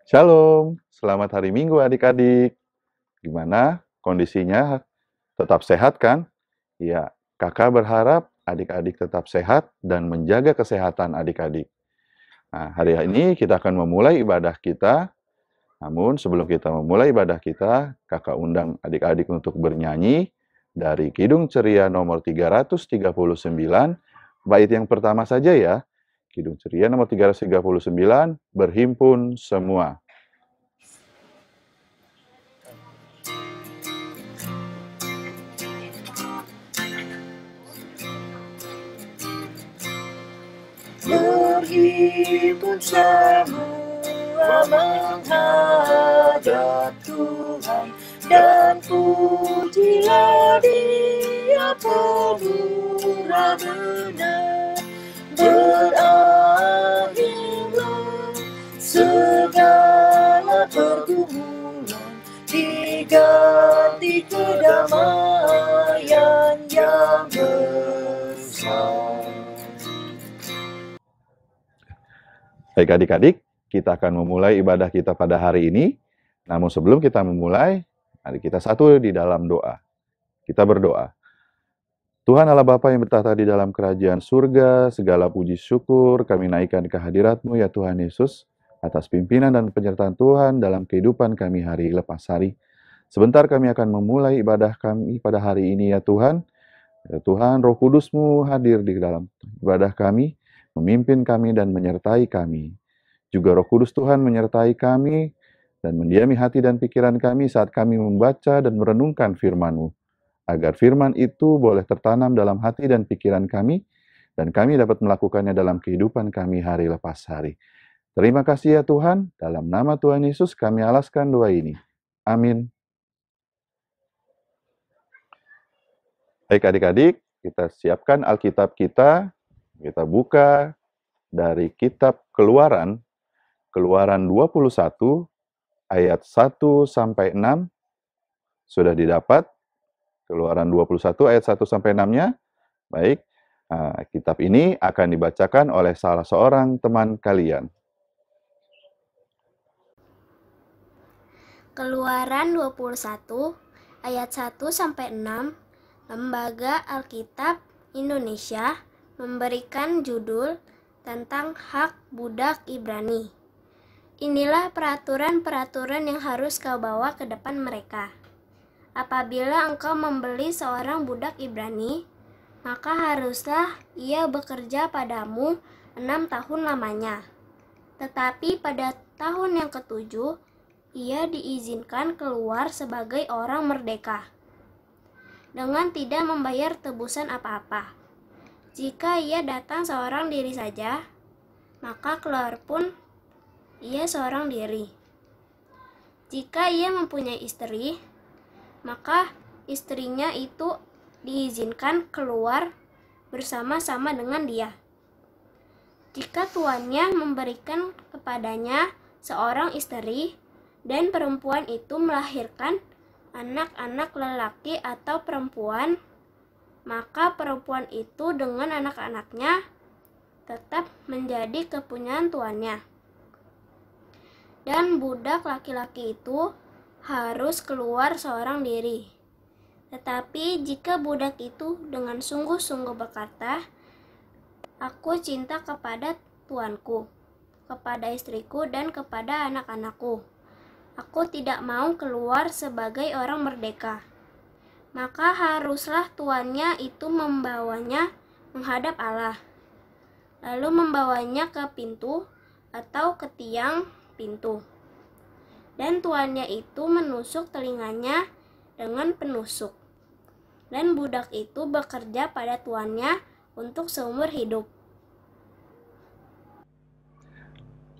Shalom, selamat hari Minggu adik-adik. Gimana kondisinya? Tetap sehat kan? Ya, kakak berharap adik-adik tetap sehat dan menjaga kesehatan adik-adik. Nah, hari ini kita akan memulai ibadah kita. Namun sebelum kita memulai ibadah kita, kakak undang adik-adik untuk bernyanyi dari Kidung Ceria nomor 339, bait yang pertama saja ya. Kidung Ceria nomor 339, berhimpun semua. Berhimpun semua menghadap Tuhan, dan pujilah Dia pemurah benar. Berakhirlah segala pergumulan, diganti kedamaian yang besar. Baik adik-adik, kita akan memulai ibadah kita pada hari ini. Namun sebelum kita memulai, mari kita satu di dalam doa. Kita berdoa. Tuhan Allah Bapa yang bertata di dalam kerajaan surga, segala puji syukur kami naikkan ke hadirat-Mu ya Tuhan Yesus, atas pimpinan dan penyertaan Tuhan dalam kehidupan kami hari lepas hari. Sebentar kami akan memulai ibadah kami pada hari ini ya Tuhan. Ya Tuhan, Roh Kudus-Mu hadir di dalam ibadah kami, memimpin kami dan menyertai kami. Juga Roh Kudus Tuhan menyertai kami dan mendiami hati dan pikiran kami saat kami membaca dan merenungkan firman-Mu, agar firman itu boleh tertanam dalam hati dan pikiran kami, dan kami dapat melakukannya dalam kehidupan kami hari lepas hari. Terima kasih ya Tuhan, dalam nama Tuhan Yesus kami alaskan doa ini. Amin. Baik adik-adik, kita siapkan Alkitab kita buka dari kitab Keluaran 21 ayat 1 sampai 6. Sudah didapat? Keluaran 21 ayat 1 sampai 6-nya? Baik. Kitab ini akan dibacakan oleh salah seorang teman kalian. Keluaran 21 ayat 1 sampai 6. Lembaga Alkitab Indonesia memberikan judul tentang hak budak Ibrani. Inilah peraturan-peraturan yang harus kau bawa ke depan mereka. Apabila engkau membeli seorang budak Ibrani, maka haruslah ia bekerja padamu 6 tahun lamanya. Tetapi pada tahun yang ketujuh, ia diizinkan keluar sebagai orang merdeka, dengan tidak membayar tebusan apa-apa. Jika ia datang seorang diri saja, maka keluar pun ia seorang diri. Jika ia mempunyai istri, maka istrinya itu diizinkan keluar bersama-sama dengan dia. Jika tuannya memberikan kepadanya seorang istri, dan perempuan itu melahirkan anak-anak lelaki atau perempuan, maka perempuan itu dengan anak-anaknya tetap menjadi kepunyaan tuannya. Dan budak laki-laki itu harus keluar seorang diri. Tetapi jika budak itu dengan sungguh-sungguh berkata, "Aku cinta kepada tuanku, kepada istriku, dan kepada anak-anakku. Aku tidak mau keluar sebagai orang merdeka," maka haruslah tuannya itu membawanya menghadap Allah, lalu membawanya ke pintu atau ke tiang pintu. Dan tuannya itu menusuk telinganya dengan penusuk. Dan budak itu bekerja pada tuannya untuk seumur hidup.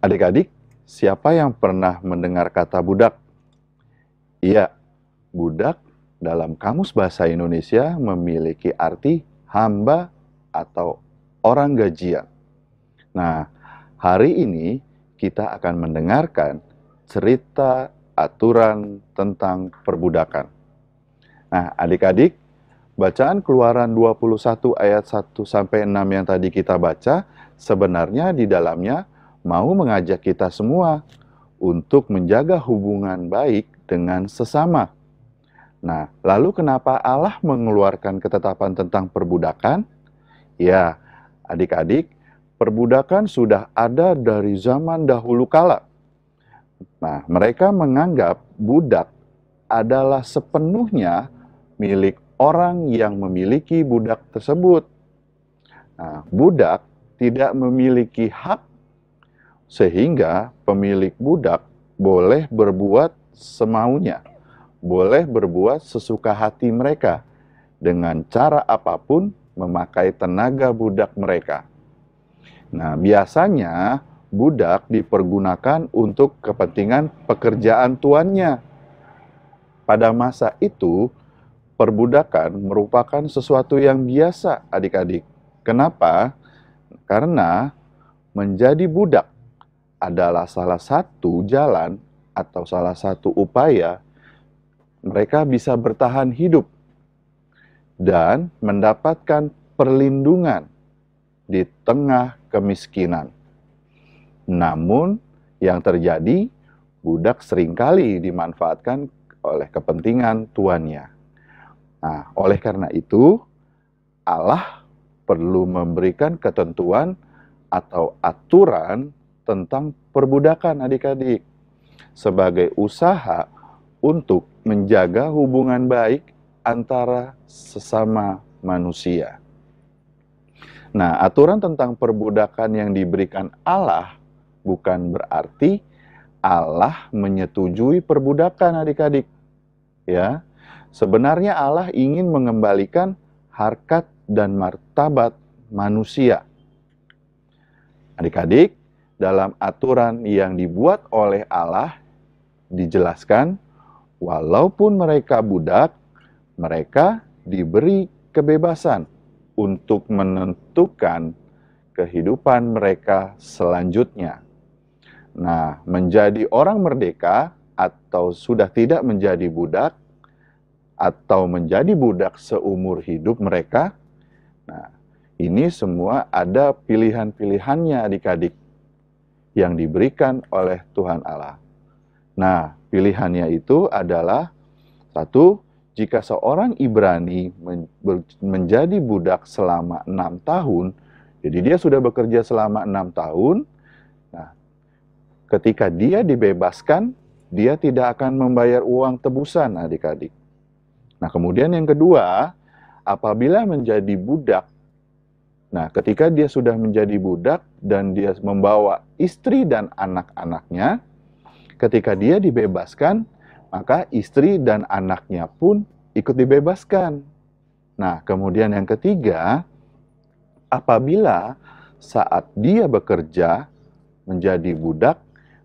Adik-adik, siapa yang pernah mendengar kata budak? Iya, budak dalam Kamus Bahasa Indonesia memiliki arti hamba atau orang gajian. Nah, hari ini kita akan mendengarkan cerita aturan tentang perbudakan. Nah, adik-adik, bacaan Keluaran 21 ayat 1 sampai 6 yang tadi kita baca, sebenarnya di dalamnya mau mengajak kita semua untuk menjaga hubungan baik dengan sesama. Nah, lalu kenapa Allah mengeluarkan ketetapan tentang perbudakan? Ya, adik-adik, perbudakan sudah ada dari zaman dahulu kala. Nah, mereka menganggap budak adalah sepenuhnya milik orang yang memiliki budak tersebut. Nah, budak tidak memiliki hak, sehingga pemilik budak boleh berbuat semaunya, boleh berbuat sesuka hati mereka, dengan cara apapun memakai tenaga budak mereka. Nah, biasanya budak dipergunakan untuk kepentingan pekerjaan tuannya. Pada masa itu, perbudakan merupakan sesuatu yang biasa, adik-adik. Kenapa? Karena menjadi budak adalah salah satu jalan atau salah satu upaya mereka bisa bertahan hidup dan mendapatkan perlindungan di tengah kemiskinan. Namun, yang terjadi, budak seringkali dimanfaatkan oleh kepentingan tuannya. Nah, oleh karena itu, Allah perlu memberikan ketentuan atau aturan tentang perbudakan adik-adik sebagai usaha untuk menjaga hubungan baik antara sesama manusia. Nah, aturan tentang perbudakan yang diberikan Allah bukan berarti Allah menyetujui perbudakan adik-adik. Ya, sebenarnya Allah ingin mengembalikan harkat dan martabat manusia. Adik-adik, dalam aturan yang dibuat oleh Allah dijelaskan, walaupun mereka budak, mereka diberi kebebasan untuk menentukan kehidupan mereka selanjutnya. Nah, menjadi orang merdeka atau sudah tidak menjadi budak, atau menjadi budak seumur hidup mereka, nah, ini semua ada pilihan-pilihannya adik-adik yang diberikan oleh Tuhan Allah. Nah, pilihannya itu adalah satu, jika seorang Ibrani menjadi budak selama 6 tahun, jadi dia sudah bekerja selama 6 tahun, nah, ketika dia dibebaskan, dia tidak akan membayar uang tebusan adik-adik. Nah, kemudian yang kedua, apabila menjadi budak, nah, ketika dia sudah menjadi budak dan dia membawa istri dan anak-anaknya, ketika dia dibebaskan, maka istri dan anaknya pun ikut dibebaskan. Nah, kemudian yang ketiga, apabila saat dia bekerja menjadi budak,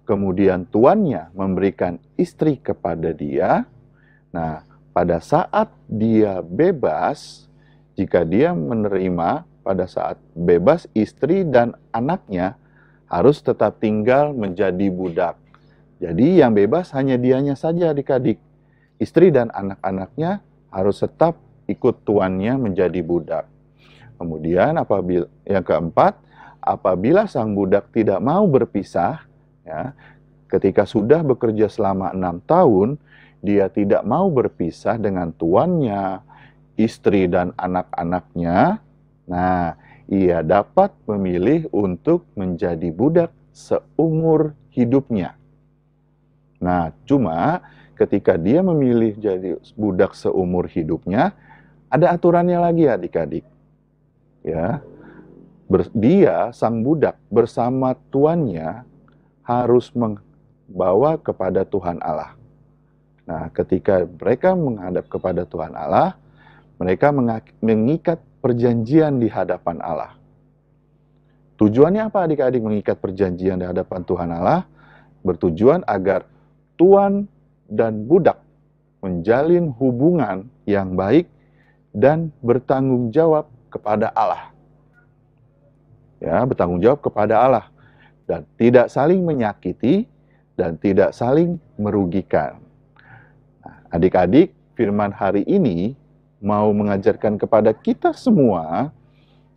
kemudian tuannya memberikan istri kepada dia, nah, pada saat dia bebas, jika dia menerima pada saat bebas istri dan anaknya harus tetap tinggal menjadi budak. Jadi yang bebas hanya dianya saja adik-adik. Istri dan anak-anaknya harus tetap ikut tuannya menjadi budak. Kemudian apabila yang keempat, apabila sang budak tidak mau berpisah, ya, ketika sudah bekerja selama 6 tahun, dia tidak mau berpisah dengan tuannya, istri dan anak-anaknya, nah, ia dapat memilih untuk menjadi budak seumur hidupnya. Nah, cuma ketika dia memilih jadi budak seumur hidupnya, ada aturannya lagi adik-adik. Ya, dia, sang budak, bersama tuannya harus membawa kepada Tuhan Allah. Nah, ketika mereka menghadap kepada Tuhan Allah, mereka mengikat perjanjian di hadapan Allah. Tujuannya apa adik-adik mengikat perjanjian di hadapan Tuhan Allah? Bertujuan agar tuan dan budak menjalin hubungan yang baik dan bertanggung jawab kepada Allah. Ya, bertanggung jawab kepada Allah. Dan tidak saling menyakiti dan tidak saling merugikan. Adik-adik, firman hari ini mau mengajarkan kepada kita semua,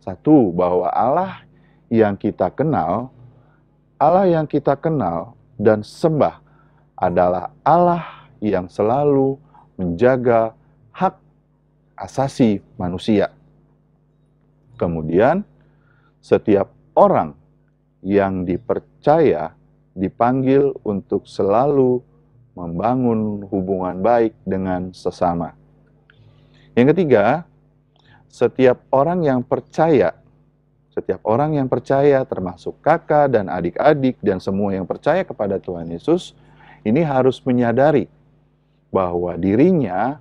satu, bahwa Allah yang kita kenal dan sembah adalah Allah yang selalu menjaga hak asasi manusia. Kemudian, setiap orang yang dipercaya dipanggil untuk selalu membangun hubungan baik dengan sesama. Yang ketiga, setiap orang yang percaya termasuk kakak dan adik-adik dan semua yang percaya kepada Tuhan Yesus, ini harus menyadari bahwa dirinya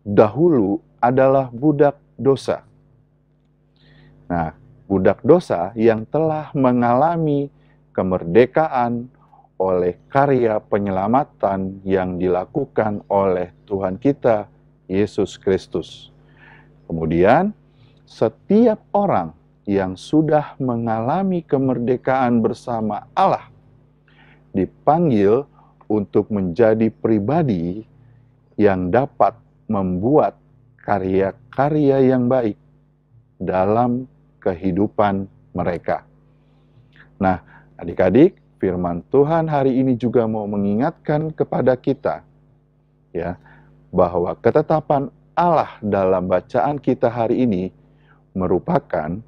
dahulu adalah budak dosa. Nah, budak dosa yang telah mengalami kemerdekaan oleh karya penyelamatan yang dilakukan oleh Tuhan kita, Yesus Kristus. Kemudian, setiap orang yang sudah mengalami kemerdekaan bersama Allah dipanggil untuk menjadi pribadi yang dapat membuat karya-karya yang baik dalam kehidupan mereka. Nah, adik-adik, firman Tuhan hari ini juga mau mengingatkan kepada kita, ya, bahwa ketetapan Allah dalam bacaan kita hari ini merupakan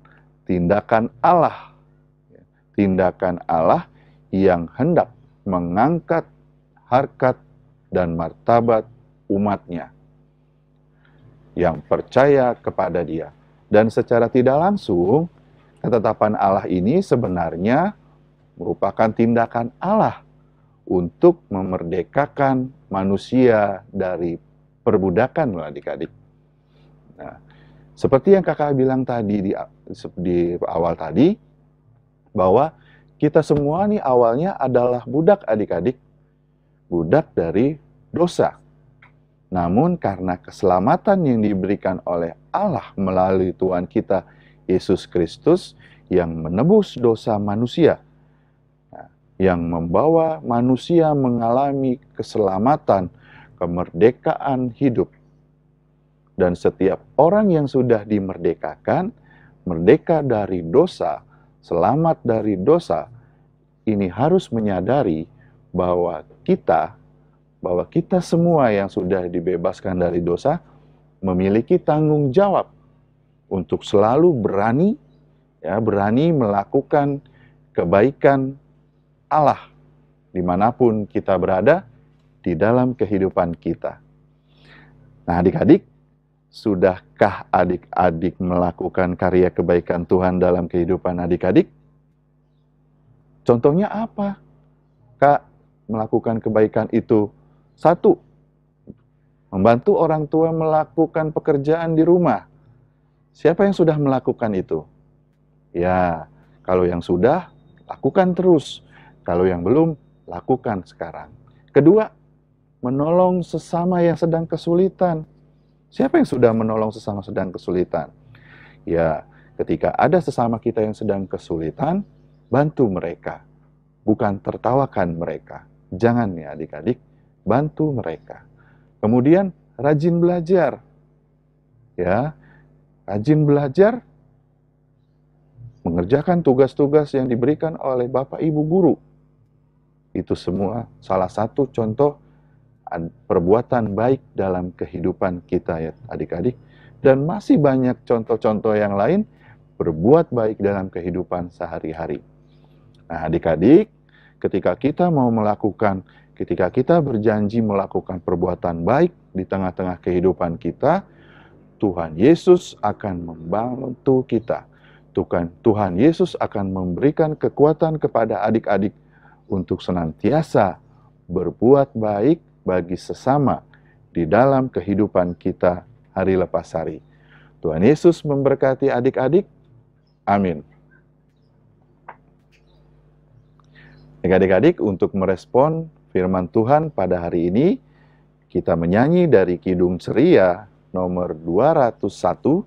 tindakan Allah yang hendak mengangkat harkat dan martabat umatnya yang percaya kepada Dia. Dan secara tidak langsung, ketetapan Allah ini sebenarnya merupakan tindakan Allah untuk memerdekakan manusia dari perbudakan, adik-adik. Nah, seperti yang kakak bilang tadi di awal tadi, bahwa kita semua nih awalnya adalah budak, adik-adik. Budak dari dosa. Namun karena keselamatan yang diberikan oleh Allah melalui Tuhan kita Yesus Kristus yang menebus dosa manusia, yang membawa manusia mengalami keselamatan, kemerdekaan hidup. Dan setiap orang yang sudah dimerdekakan, merdeka dari dosa, selamat dari dosa, ini harus menyadari bahwa kita semua yang sudah dibebaskan dari dosa memiliki tanggung jawab untuk selalu berani melakukan kebaikan Allah dimanapun kita berada di dalam kehidupan kita. Nah, adik-adik, sudahkah adik-adik melakukan karya kebaikan Tuhan dalam kehidupan adik-adik? Contohnya apa? Kak, melakukan kebaikan itu. 1, membantu orang tua melakukan pekerjaan di rumah. Siapa yang sudah melakukan itu? Ya, kalau yang sudah, lakukan terus. Kalau yang belum, lakukan sekarang. 2, menolong sesama yang sedang kesulitan. Siapa yang sudah menolong sesama sedang kesulitan? Ya, ketika ada sesama kita yang sedang kesulitan, bantu mereka. Bukan tertawakan mereka. Jangan ya adik-adik, bantu mereka. Kemudian rajin belajar. Ya, rajin belajar, mengerjakan tugas-tugas yang diberikan oleh Bapak Ibu guru. Itu semua salah satu contoh perbuatan baik dalam kehidupan kita ya adik-adik. Dan masih banyak contoh-contoh yang lain berbuat baik dalam kehidupan sehari-hari. Nah adik-adik, ketika kita berjanji melakukan perbuatan baik di tengah-tengah kehidupan kita, Tuhan Yesus akan membantu kita. Tuhan Yesus akan memberikan kekuatan kepada adik-adik untuk senantiasa berbuat baik bagi sesama di dalam kehidupan kita hari lepas hari. Tuhan Yesus memberkati adik-adik. Amin. Adik-adik, untuk merespon firman Tuhan pada hari ini, kita menyanyi dari Kidung Ceria nomor 201,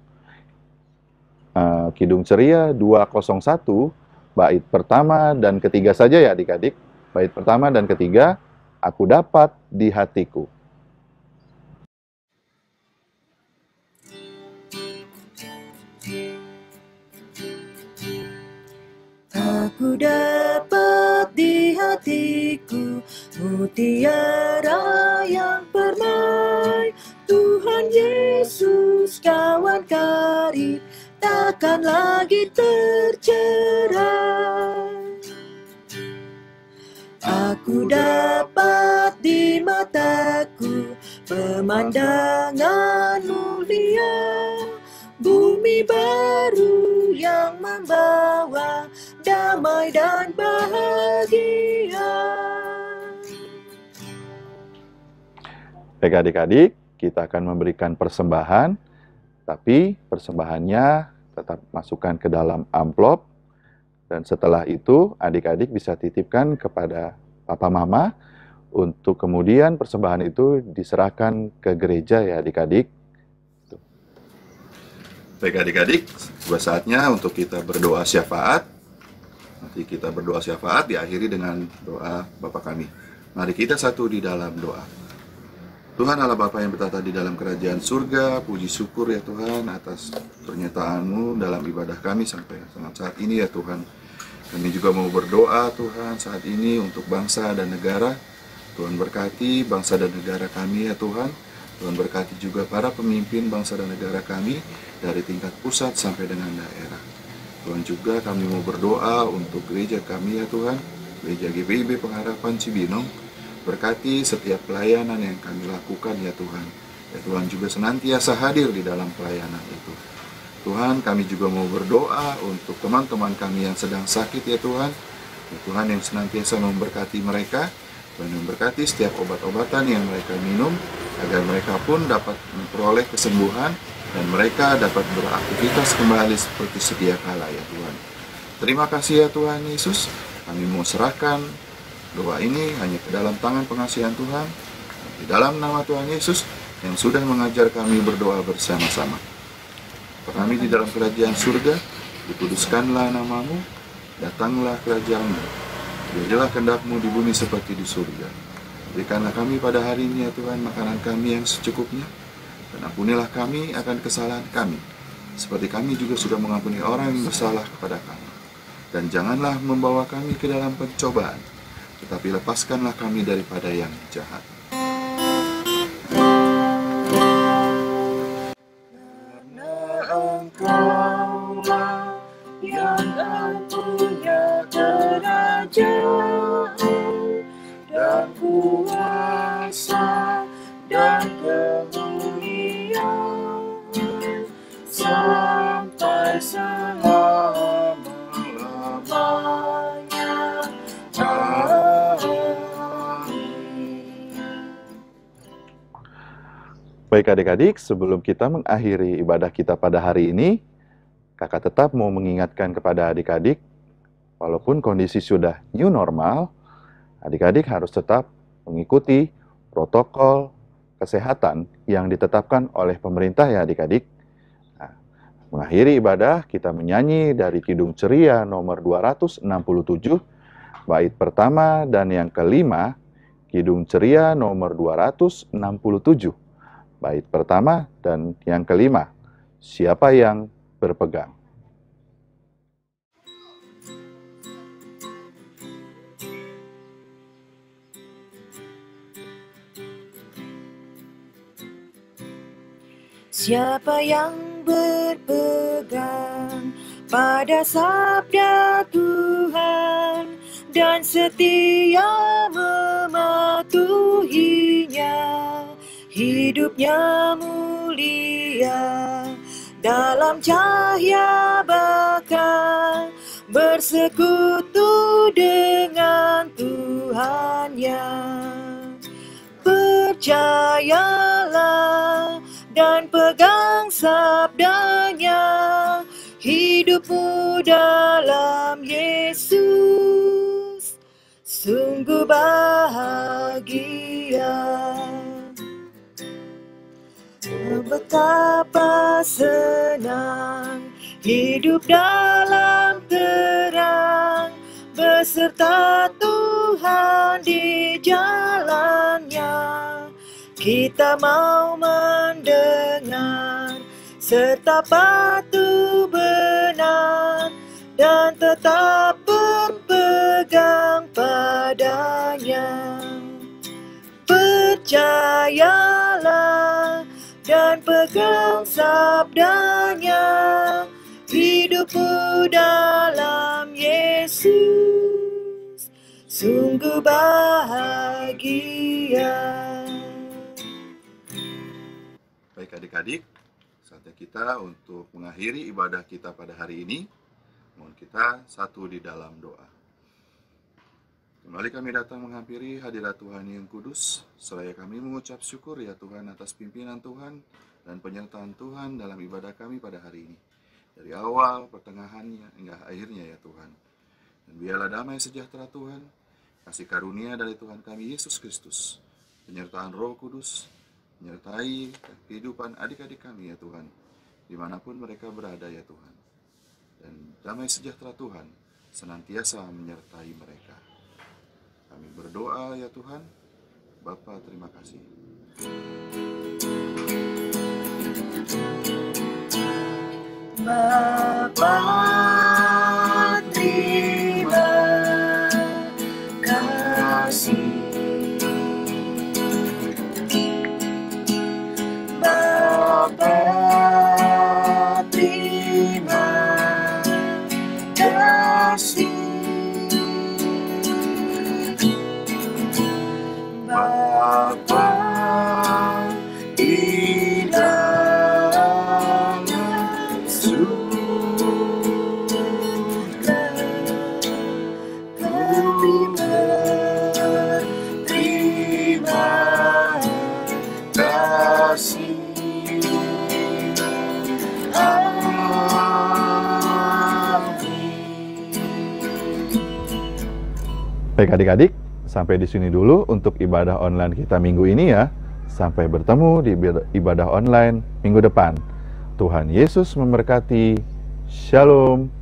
Kidung Ceria 201, bait pertama dan ketiga saja ya adik-adik. Bait pertama dan ketiga, aku dapat di hatiku. Aku dapat di hatiku Mutiara yang permai, Tuhan Yesus kawan karib, takkan lagi tercerai. Aku dapat di mataku pemandangan mulia, bumi baru yang membawa damai dan bahagia. Baik adik-adik, kita akan memberikan persembahan, tapi persembahannya tetap masukkan ke dalam amplop. Dan setelah itu, adik-adik bisa titipkan kepada papa mama untuk kemudian persembahan itu diserahkan ke gereja ya adik-adik. Baik adik-adik, sudah saatnya untuk kita berdoa syafaat. Nanti kita berdoa syafaat diakhiri dengan doa Bapa kami. Mari kita satu di dalam doa. Tuhan Allah Bapa yang bertata di dalam kerajaan surga, puji syukur ya Tuhan atas pernyataan-Mu dalam ibadah kami sampai saat ini ya Tuhan. Kami juga mau berdoa Tuhan saat ini untuk bangsa dan negara. Tuhan berkati bangsa dan negara kami ya Tuhan. Tuhan berkati juga para pemimpin bangsa dan negara kami dari tingkat pusat sampai dengan daerah. Tuhan juga kami mau berdoa untuk gereja kami ya Tuhan, Gereja GBIB Pengharapan Cibinong. Berkati setiap pelayanan yang kami lakukan ya Tuhan. Ya Tuhan juga senantiasa hadir di dalam pelayanan itu. Tuhan kami juga mau berdoa untuk teman-teman kami yang sedang sakit ya Tuhan. Ya Tuhan yang senantiasa memberkati mereka. Dan memberkati setiap obat-obatan yang mereka minum. Agar mereka pun dapat memperoleh kesembuhan. Dan mereka dapat beraktivitas kembali seperti sedia kala ya Tuhan. Terima kasih ya Tuhan Yesus. Kami mau serahkan doa ini hanya ke dalam tangan pengasihan Tuhan. Di dalam nama Tuhan Yesus yang sudah mengajar kami berdoa bersama-sama. Bapa kami di dalam kerajaan surga, dikuduskanlah namamu, datanglah kerajaan-Mu. Biarlah kehendak-Mu di bumi seperti di surga. Berikanlah kami pada hari ini ya Tuhan makanan kami yang secukupnya. Dan ampunilah kami akan kesalahan kami, seperti kami juga sudah mengampuni orang yang bersalah kepada kami. Dan janganlah membawa kami ke dalam pencobaan, tetapi lepaskanlah kami daripada yang jahat. Karena Engkaulah yang punya kerajaan dan kuasa dan kemuliaan sampai selama-lamanya. Baik adik-adik, sebelum kita mengakhiri ibadah kita pada hari ini, kakak tetap mau mengingatkan kepada adik-adik, walaupun kondisi sudah new normal, adik-adik harus tetap mengikuti protokol kesehatan yang ditetapkan oleh pemerintah ya adik-adik. Nah, mengakhiri ibadah, kita menyanyi dari Kidung Ceria nomor 267, bait pertama dan yang kelima, Kidung Ceria nomor 267. Bait pertama dan yang kelima, siapa yang berpegang. Siapa yang berpegang pada sabda Tuhan dan setia mematuhinya, hidupnya mulia dalam cahaya bakal bersekutu dengan Tuhannya. Percayalah dan pegang sabdanya, hidupmu dalam Yesus sungguh bahagia. Betapa senang hidup dalam terang, beserta Tuhan di jalannya. Kita mau mendengar serta patuh benar dan tetap berpegang padanya. percayalah dan pegang sabdanya. Hidupku dalam Yesus sungguh bahagia. Baik adik-adik, saatnya kita untuk mengakhiri ibadah kita pada hari ini. Mohon kita satu di dalam doa. Kembali kami datang menghampiri hadirat Tuhan yang kudus, seraya kami mengucap syukur ya Tuhan atas pimpinan Tuhan dan penyertaan Tuhan dalam ibadah kami pada hari ini. Dari awal, pertengahannya, hingga akhirnya ya Tuhan. Dan biarlah damai sejahtera Tuhan, kasih karunia dari Tuhan kami Yesus Kristus, penyertaan Roh Kudus, menyertai kehidupan adik-adik kami ya Tuhan, dimanapun mereka berada ya Tuhan. Dan damai sejahtera Tuhan senantiasa menyertai mereka. Kami berdoa ya Tuhan, Bapa terima kasih. Bapa terima kasih. Bapa terima kasih. Bapa di dalam surga, kami berterima kasih. Baik adik-adik, sampai di sini dulu untuk ibadah online kita minggu ini ya. Sampai bertemu di ibadah online minggu depan. Tuhan Yesus memberkati. Shalom.